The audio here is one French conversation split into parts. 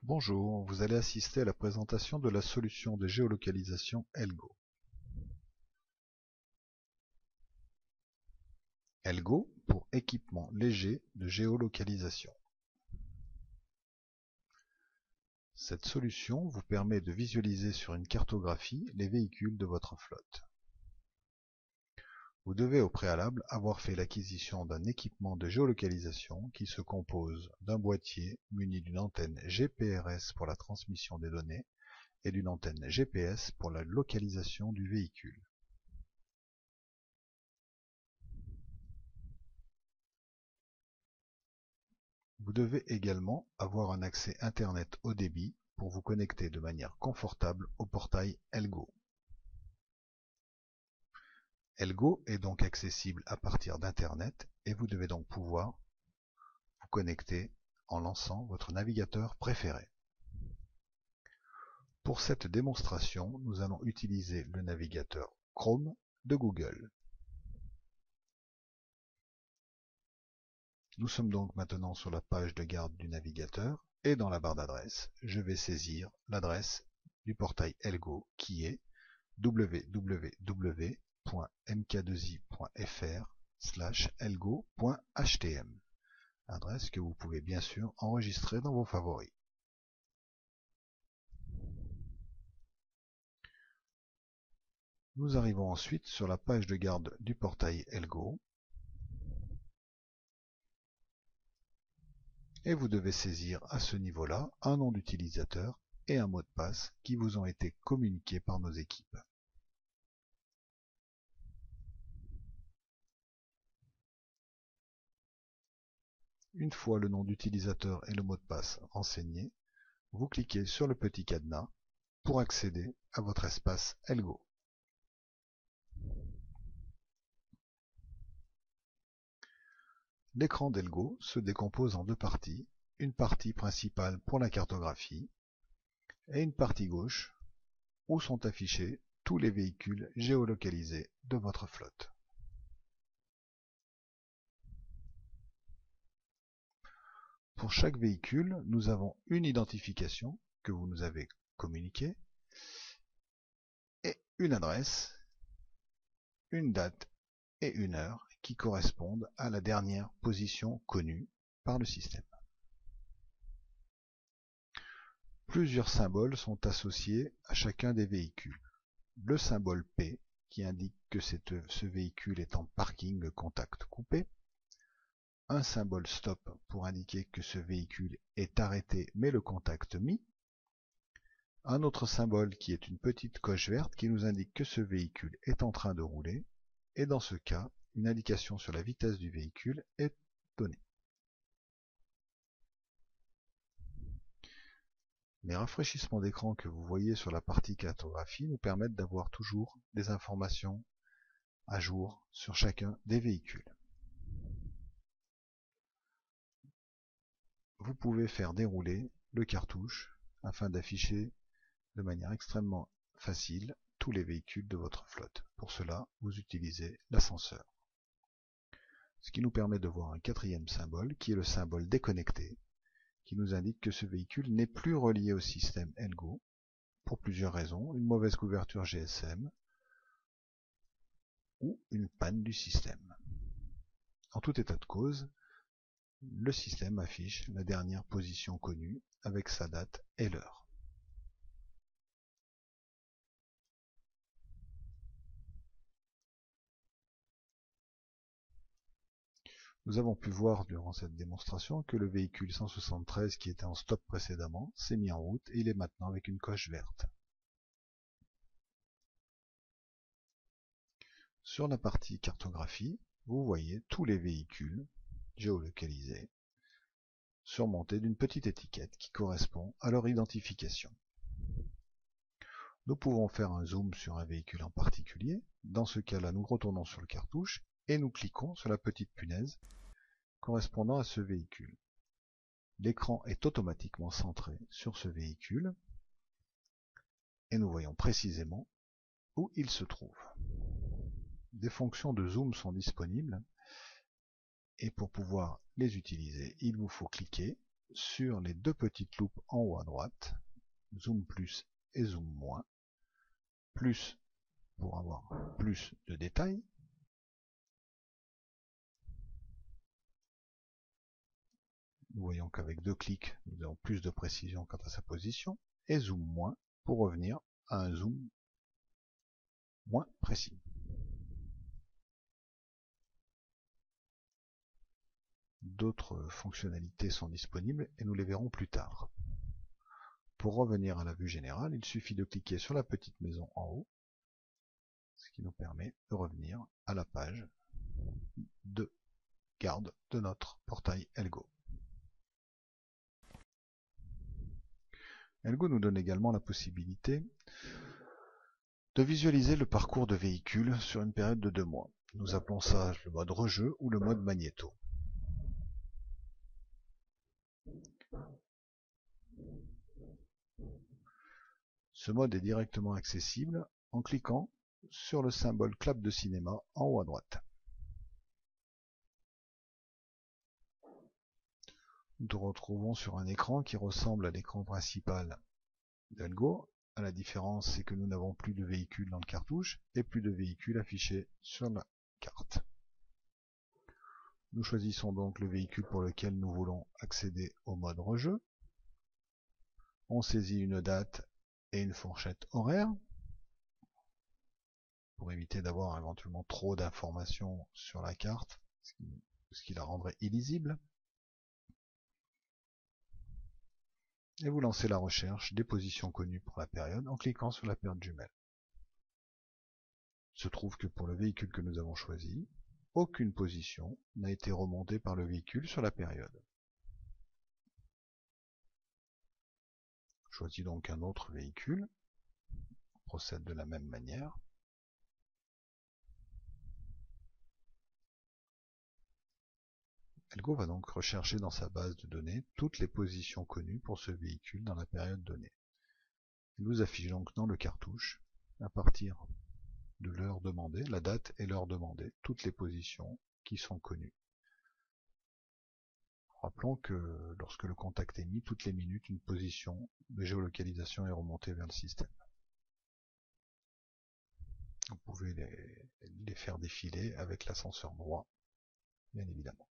Bonjour, vous allez assister à la présentation de la solution de géolocalisation Elgo. Elgo pour équipement léger de géolocalisation. Cette solution vous permet de visualiser sur une cartographie les véhicules de votre flotte. Vous devez au préalable avoir fait l'acquisition d'un équipement de géolocalisation qui se compose d'un boîtier muni d'une antenne GPRS pour la transmission des données et d'une antenne GPS pour la localisation du véhicule. Vous devez également avoir un accès Internet haut débit pour vous connecter de manière confortable au portail Elgo. Elgo est donc accessible à partir d'Internet et vous devez donc pouvoir vous connecter en lançant votre navigateur préféré. Pour cette démonstration, nous allons utiliser le navigateur Chrome de Google. Nous sommes donc maintenant sur la page de garde du navigateur et dans la barre d'adresse, je vais saisir l'adresse du portail Elgo qui est www.mk2i.fr/elgo.htm, adresse que vous pouvez bien sûr enregistrer dans vos favoris. Nous arrivons ensuite sur la page de garde du portail Elgo et vous devez saisir à ce niveau-là un nom d'utilisateur et un mot de passe qui vous ont été communiqués par nos équipes. Une fois le nom d'utilisateur et le mot de passe renseignés, vous cliquez sur le petit cadenas pour accéder à votre espace Elgo. L'écran d'Elgo se décompose en deux parties, une partie principale pour la cartographie et une partie gauche où sont affichés tous les véhicules géolocalisés de votre flotte. Pour chaque véhicule, nous avons une identification que vous nous avez communiquée et une adresse, une date et une heure qui correspondent à la dernière position connue par le système. Plusieurs symboles sont associés à chacun des véhicules. Le symbole P qui indique que ce véhicule est en parking contact coupé, un symbole stop pour indiquer que ce véhicule est arrêté mais le contact mis, un autre symbole qui est une petite coche verte qui nous indique que ce véhicule est en train de rouler, et dans ce cas, une indication sur la vitesse du véhicule est donnée. Les rafraîchissements d'écran que vous voyez sur la partie cartographie nous permettent d'avoir toujours des informations à jour sur chacun des véhicules. Vous pouvez faire dérouler le cartouche afin d'afficher de manière extrêmement facile tous les véhicules de votre flotte. Pour cela, vous utilisez l'ascenseur. Ce qui nous permet de voir un quatrième symbole qui est le symbole déconnecté, qui nous indique que ce véhicule n'est plus relié au système Elgo pour plusieurs raisons, une mauvaise couverture GSM ou une panne du système. En tout état de cause, le système affiche la dernière position connue avec sa date et l'heure. Nous avons pu voir durant cette démonstration que le véhicule 173 qui était en stop précédemment s'est mis en route et il est maintenant avec une coche verte. Sur la partie cartographie, vous voyez tous les véhicules géolocalisés surmontés d'une petite étiquette qui correspond à leur identification. Nous pouvons faire un zoom sur un véhicule en particulier. Dans ce cas-là, nous retournons sur le cartouche et nous cliquons sur la petite punaise correspondant à ce véhicule. L'écran est automatiquement centré sur ce véhicule et nous voyons précisément où il se trouve. Des fonctions de zoom sont disponibles et pour pouvoir les utiliser, il vous faut cliquer sur les deux petites loupes en haut à droite, zoom plus et zoom moins, plus pour avoir plus de détails, nous voyons qu'avec deux clics, nous avons plus de précision quant à sa position, et zoom moins pour revenir à un zoom moins précis. D'autres fonctionnalités sont disponibles et nous les verrons plus tard. Pour revenir à la vue générale, il suffit de cliquer sur la petite maison en haut, ce qui nous permet de revenir à la page de garde de notre portail Elgo. Elgo nous donne également la possibilité de visualiser le parcours de véhicule sur une période de 2 mois. Nous appelons ça le mode rejeu ou le mode magnéto. Ce mode est directement accessible en cliquant sur le symbole clap de cinéma en haut à droite. Nous nous retrouvons sur un écran qui ressemble à l'écran principal d'Elgo. La différence, c'est que nous n'avons plus de véhicule dans le cartouche et plus de véhicules affichés sur la carte. Nous choisissons donc le véhicule pour lequel nous voulons accéder au mode rejeu. On saisit une date et une fourchette horaire pour éviter d'avoir éventuellement trop d'informations sur la carte, ce qui la rendrait illisible. Et vous lancez la recherche des positions connues pour la période en cliquant sur la paire jumelle. Il se trouve que pour le véhicule que nous avons choisi, aucune position n'a été remontée par le véhicule sur la période. Je choisis donc un autre véhicule, on procède de la même manière. Elgo va donc rechercher dans sa base de données toutes les positions connues pour ce véhicule dans la période donnée. Il nous affiche donc dans le cartouche, à partir de l'heure demandée, la date et l'heure demandée, toutes les positions qui sont connues. Rappelons que lorsque le contact est mis, toutes les minutes, une position de géolocalisation est remontée vers le système. Vous pouvez les faire défiler avec l'ascenseur droit, bien évidemment.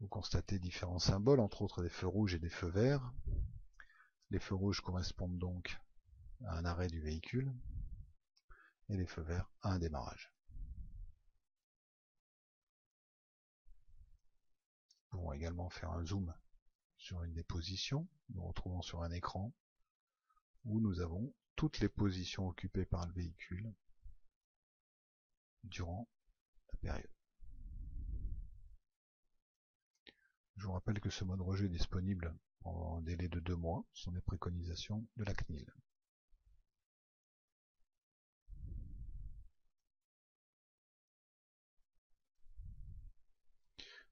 Vous constatez différents symboles, entre autres des feux rouges et des feux verts. Les feux rouges correspondent donc à un arrêt du véhicule, et les feux verts à un démarrage. Nous pouvons également faire un zoom sur une des positions. Nous retrouvons sur un écran où nous avons toutes les positions occupées par le véhicule durant la période. Je vous rappelle que ce mode rejeu est disponible en délai de 2 mois, ce sont des préconisations de la CNIL.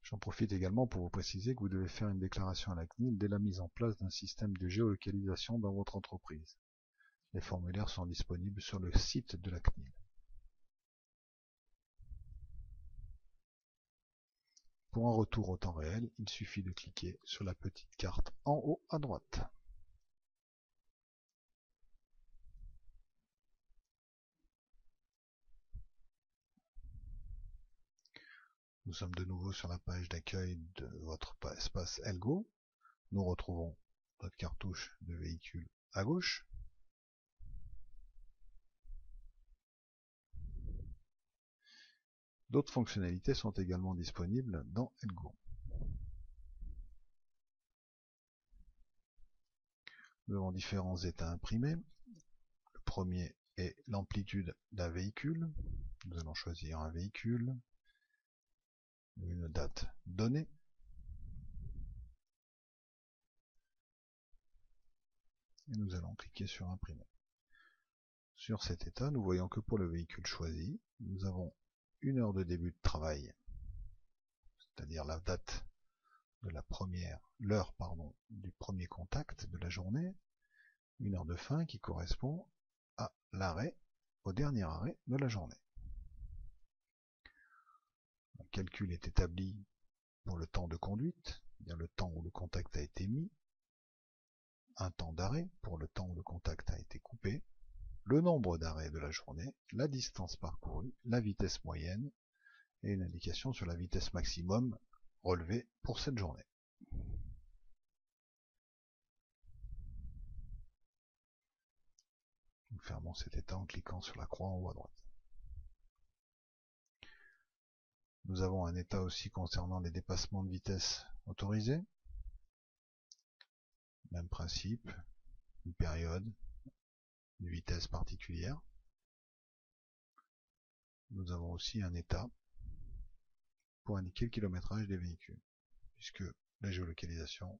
J'en profite également pour vous préciser que vous devez faire une déclaration à la CNIL dès la mise en place d'un système de géolocalisation dans votre entreprise. Les formulaires sont disponibles sur le site de la CNIL. Pour un retour au temps réel, il suffit de cliquer sur la petite carte en haut à droite. Nous sommes de nouveau sur la page d'accueil de votre espace Elgo. Nous retrouvons notre cartouche de véhicule à gauche. D'autres fonctionnalités sont également disponibles dans Elgo. Nous avons différents états imprimés. Le premier est l'amplitude d'un véhicule. Nous allons choisir un véhicule, une date donnée. Et nous allons cliquer sur imprimer. Sur cet état, nous voyons que pour le véhicule choisi, nous avons une heure de début de travail, c'est-à-dire la date de l'heure du premier contact de la journée, une heure de fin qui correspond à au dernier arrêt de la journée. Le calcul est établi pour le temps de conduite, c'est-à-dire le temps où le contact a été mis, un temps d'arrêt pour le temps où le contact a été coupé, le nombre d'arrêts de la journée, la distance parcourue, la vitesse moyenne et une indication sur la vitesse maximum relevée pour cette journée. Nous fermons cet état en cliquant sur la croix en haut à droite. Nous avons un état aussi concernant les dépassements de vitesse autorisés. Même principe, une période, une vitesse particulière. Nous avons aussi un état pour indiquer le kilométrage des véhicules, puisque la géolocalisation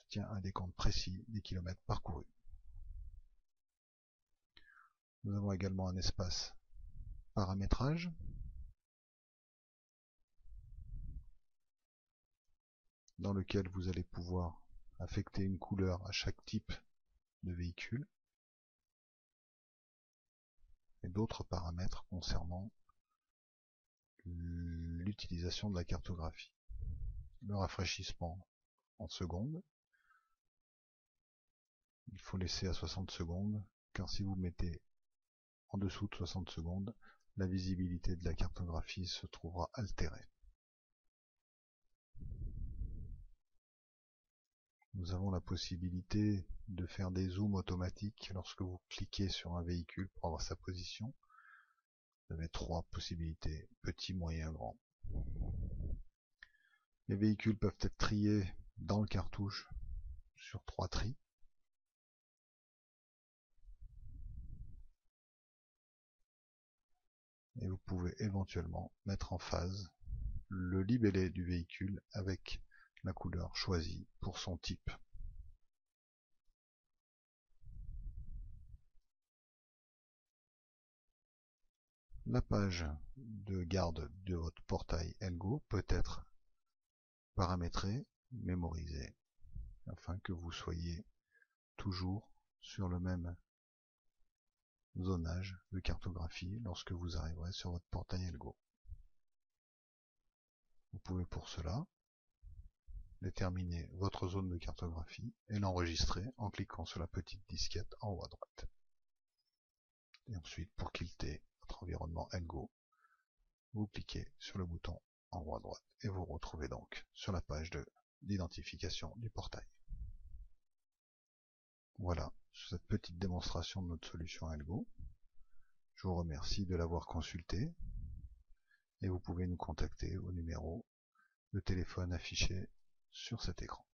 tient un décompte précis des kilomètres parcourus. Nous avons également un espace paramétrage, dans lequel vous allez pouvoir affecter une couleur à chaque type de véhicule, et d'autres paramètres concernant l'utilisation de la cartographie. Le rafraîchissement en secondes, il faut laisser à 60 secondes, car si vous mettez en dessous de 60 secondes, la visibilité de la cartographie se trouvera altérée. Nous avons la possibilité de faire des zooms automatiques lorsque vous cliquez sur un véhicule pour avoir sa position. Vous avez trois possibilités, petit, moyen, grand. Les véhicules peuvent être triés dans le cartouche sur 3 tris. Et vous pouvez éventuellement mettre en phase le libellé du véhicule avec la couleur choisie pour son type. La page de garde de votre portail Elgo peut être paramétrée, mémorisée, afin que vous soyez toujours sur le même zonage de cartographie lorsque vous arriverez sur votre portail Elgo. Vous pouvez pour cela déterminer votre zone de cartographie et l'enregistrer en cliquant sur la petite disquette en haut à droite. Et ensuite, pour quilter votre environnement Elgo, vous cliquez sur le bouton en haut à droite et vous retrouvez donc sur la page d'identification du portail. Voilà, sur cette petite démonstration de notre solution Elgo. Je vous remercie de l'avoir consulté et vous pouvez nous contacter au numéro de téléphone affiché sur cet écran.